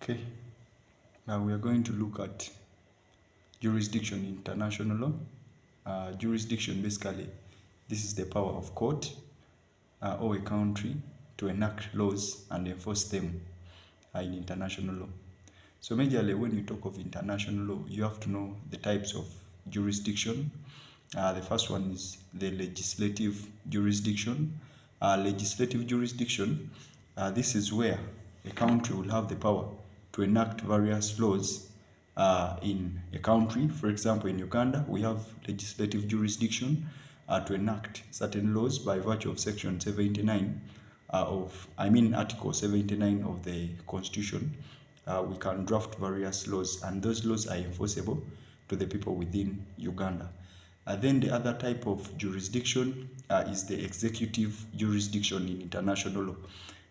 Okay, now we are going to look at jurisdiction in international law. Jurisdiction, basically, this is the power of court or a country to enact laws and enforce them in international law. So majorly when you talk of international law, you have to know the types of jurisdiction. The first one is the legislative jurisdiction. Legislative jurisdiction, this is where a country will have the power to enact various laws in a country. For example, in Uganda, we have legislative jurisdiction to enact certain laws by virtue of Section 79 Article 79 of the Constitution. We can draft various laws, and those laws are enforceable to the people within Uganda. Then the other type of jurisdiction is the executive jurisdiction in international law.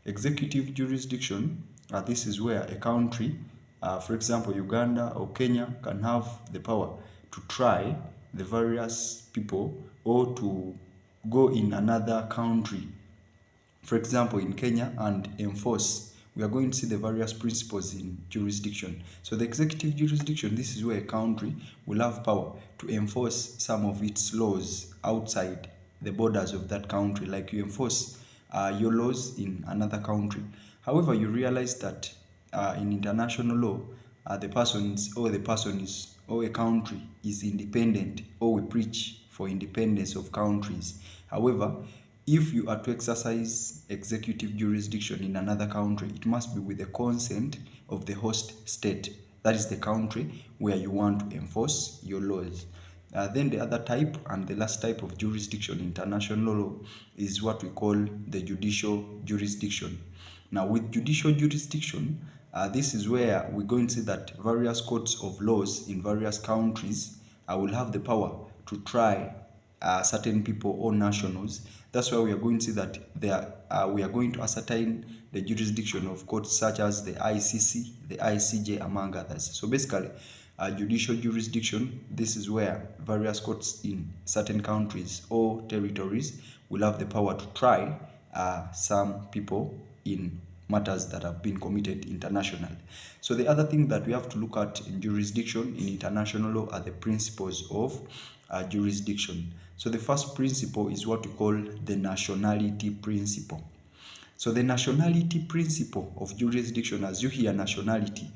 Executive jurisdiction, this is where a country, for example, Uganda or Kenya, can have the power to try the various people or to go in another country, for example, in Kenya, and enforce. We are going to see the various principles in jurisdiction. So the executive jurisdiction, this is where a country will have power to enforce some of its laws outside the borders of that country, like you enforce your laws in another country. However, you realize that in international law, the person is or a country is independent, or we preach for independence of countries. However, if you are to exercise executive jurisdiction in another country, it must be with the consent of the host state. That is the country where you want to enforce your laws. Then the other type and the last type of jurisdiction in international law is what we call the judicial jurisdiction. Now, with judicial jurisdiction, this is where we're going to see that various courts of laws in various countries will have the power to try certain people or nationals. That's why we are going to see that we are going to ascertain the jurisdiction of courts such as the ICC, the ICJ, among others. So basically, judicial jurisdiction, this is where various courts in certain countries or territories will have the power to try some people in matters that have been committed internationally. So the other thing that we have to look at in jurisdiction in international law are the principles of jurisdiction. So the first principle is what we call the nationality principle. So the nationality principle of jurisdiction, as you hear nationality,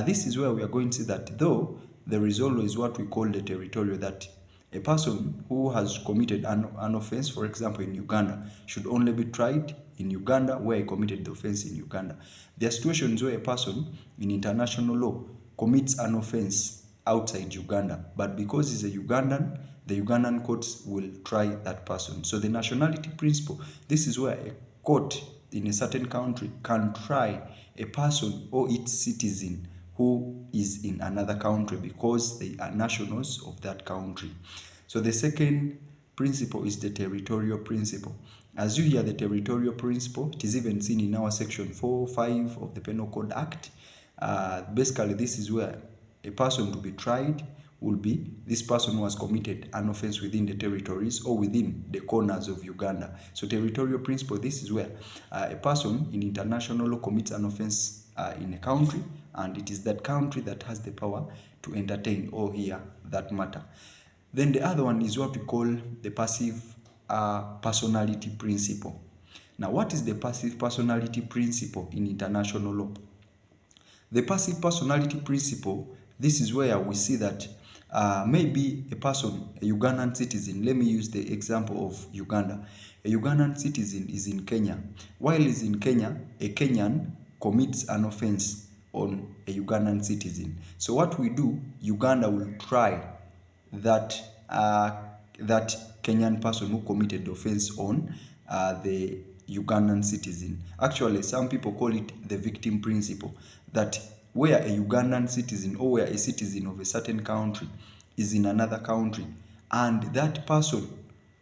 this is where we are going to see that though there is always what we call the territorial, that a person who has committed an offense, for example, in Uganda, should only be tried in Uganda where he committed the offense in Uganda. There are situations where a person in international law commits an offense outside Uganda, but because he's a Ugandan, the Ugandan courts will try that person. So the nationality principle, this is where a court in a certain country can try a person or its citizen who is in another country because they are nationals of that country. So the second principle is the territorial principle. As you hear the territorial principle, it is even seen in our section 4.5 of the Penal Code Act. Basically, this is where a person to be tried will be this person who has committed an offense within the territories or within the corners of Uganda. So territorial principle, this is where a person in international law commits an offense in a country, and it is that country that has the power to entertain or hear that matter. Then the other one is what we call the passive personality principle. Now, what is the passive personality principle in international law? The passive personality principle, this is where we see that maybe a person, a Ugandan citizen, let me use the example of Uganda. A Ugandan citizen is in Kenya. While he's in Kenya, a Kenyan commits an offense on a Ugandan citizen. So what we do, Uganda will try that that Kenyan person who committed the offense on the Ugandan citizen. Actually, some people call it the victim principle, that where a Ugandan citizen or where a citizen of a certain country is in another country, and that person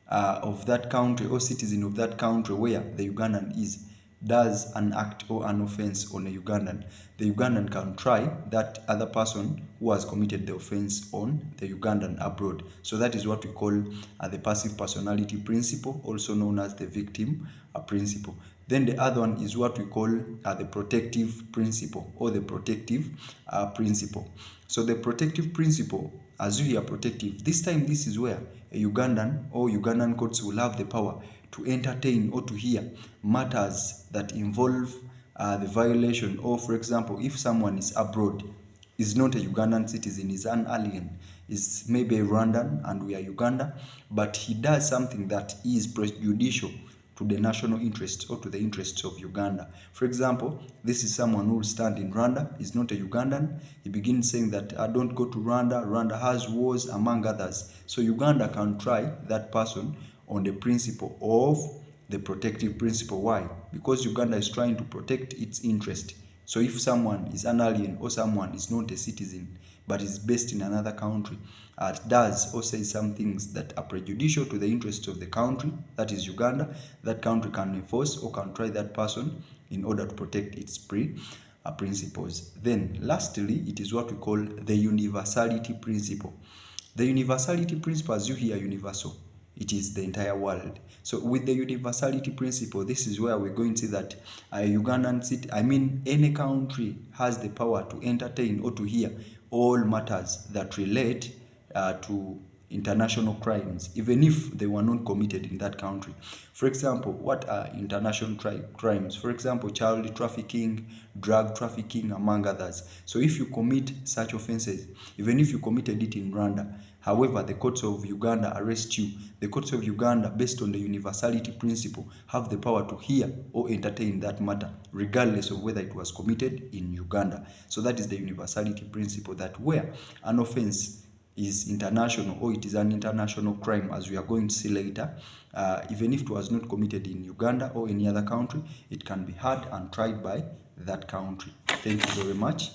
of that country or citizen of that country where the Ugandan is does an act or an offense on a Ugandan, the Ugandan can try that other person who has committed the offense on the Ugandan abroad. So that is what we call the passive personality principle, also known as the victim principle. Then the other one is what we call the protective principle, or the protective principle. So the protective principle, as you hear protective, this time this is where a Ugandan or Ugandan courts will have the power to entertain or to hear matters that involve the violation, or for example, if someone is abroad, is not a Ugandan citizen, is an alien, is maybe a Rwandan and we are Uganda, but he does something that is prejudicial to the national interest or to the interests of Uganda. For example, this is someone who will stand in Rwanda, is not a Ugandan. He begins saying that I don't go to Rwanda, Rwanda has wars, among others. So Uganda can try that person on the principle of the protective principle. Why? Because Uganda is trying to protect its interest. So if someone is an alien or someone is not a citizen but is based in another country, does or says some things that are prejudicial to the interests of the country, that is Uganda, that country can enforce or can try that person in order to protect its principles. Then lastly, it is what we call the universality principle. The universality principle, as you hear universal, it is the entire world. So with the universality principle, this is where we're going to see that a Ugandan city, any country has the power to entertain or to hear all matters that relate to international crimes, even if they were not committed in that country. For example, what are international crimes? For example, child trafficking, drug trafficking, among others. So if you commit such offenses, even if you committed it in Rwanda, however, the courts of Uganda arrest you, the courts of Uganda, based on the universality principle, have the power to hear or entertain that matter, regardless of whether it was committed in Uganda. So that is the universality principle, that where an offense is international or it is an international crime, as we are going to see later, even if it was not committed in Uganda or any other country, it can be heard and tried by that country. Thank you very much.